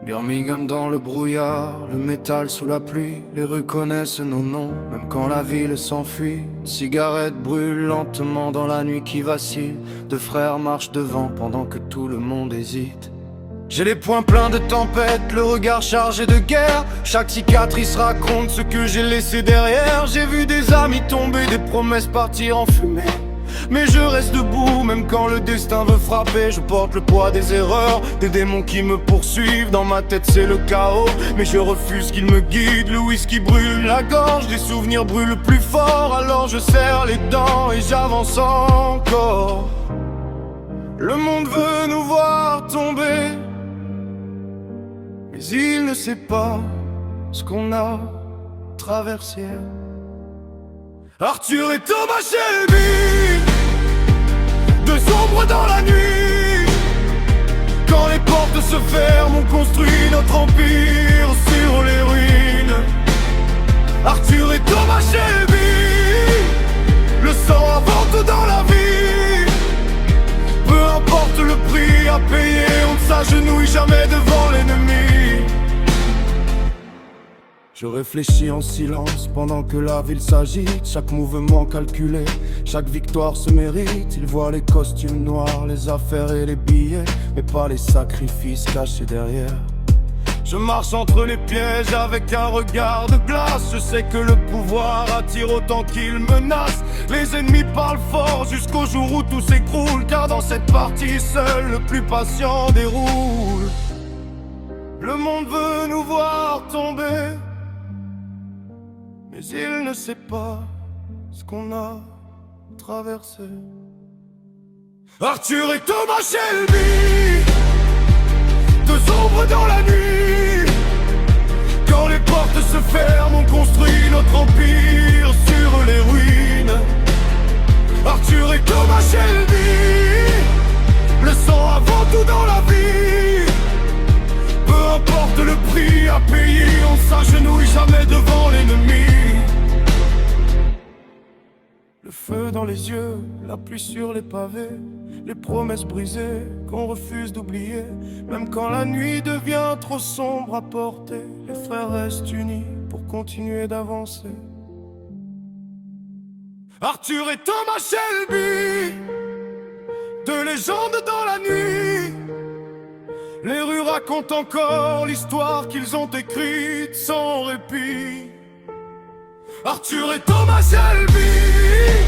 Birmingham dans le brouillard, le métal sous la pluie. Les rues connaissent nos noms, même quand la ville s'enfuit. Une cigarette brûle lentement dans la nuit qui vacille. Deux frères marchent devant pendant que tout le monde hésite. J'ai les poings pleins de tempêtes, le regard chargé de guerre. Chaque cicatrice raconte ce que j'ai laissé derrière. J'ai vu des amis tomber, des promesses partir en fumée. Mais je reste debout, même quand le destin veut frapper. Je porte le poids des erreurs, des démons qui me poursuivent. Dans ma tête c'est le chaos, mais je refuse qu'il me guide. Le whisky brûle la gorge, des souvenirs brûlent plus fort. Alors je serre les dents et j'avance encore. Le monde veut nous voir tomber, mais il ne sait pas ce qu'on a traversé. Arthur et Thomas Shelby, deux ombres dans la nuit. Quand les portes se ferment, on construit notre empire sur les ruines. Arthur et Thomas Shelby, le sang avant tout dans la vie. Peu importe le prix à payer, on ne s'agenouille jamais devant l'ennemi. Je réfléchis en silence pendant que la ville s'agite. Chaque mouvement calculé, chaque victoire se mérite. Ils voient les costumes noirs, les affaires et les billets, mais pas les sacrifices cachés derrière. Je marche entre les pièges avec un regard de glace. Je sais que le pouvoir attire autant qu'il menace. Les ennemis parlent fort jusqu'au jour où tout s'écroule. Car dans cette partie, seul le plus patient déroule. Le monde veut nous voir tomber, mais il ne sait pas ce qu'on a traversé. Arthur et Thomas Shelby, deux ombres dans la nuit. Quand les portes se ferment, on construit notre empire sur les ruines. Arthur et Thomas Shelby, le sang avant tout dans la vie. Peu importe le prix à payer, on s'agenouille jamais devant l'ennemi. Le feu dans les yeux, la pluie sur les pavés, les promesses brisées qu'on refuse d'oublier. Même quand la nuit devient trop sombre à porter, les frères restent unis pour continuer d'avancer. Arthur et Thomas Shelby, deux légendes dans la nuit. Les rues racontent encore l'histoire qu'ils ont écrite sans répit. Arthur et Thomas Shelby,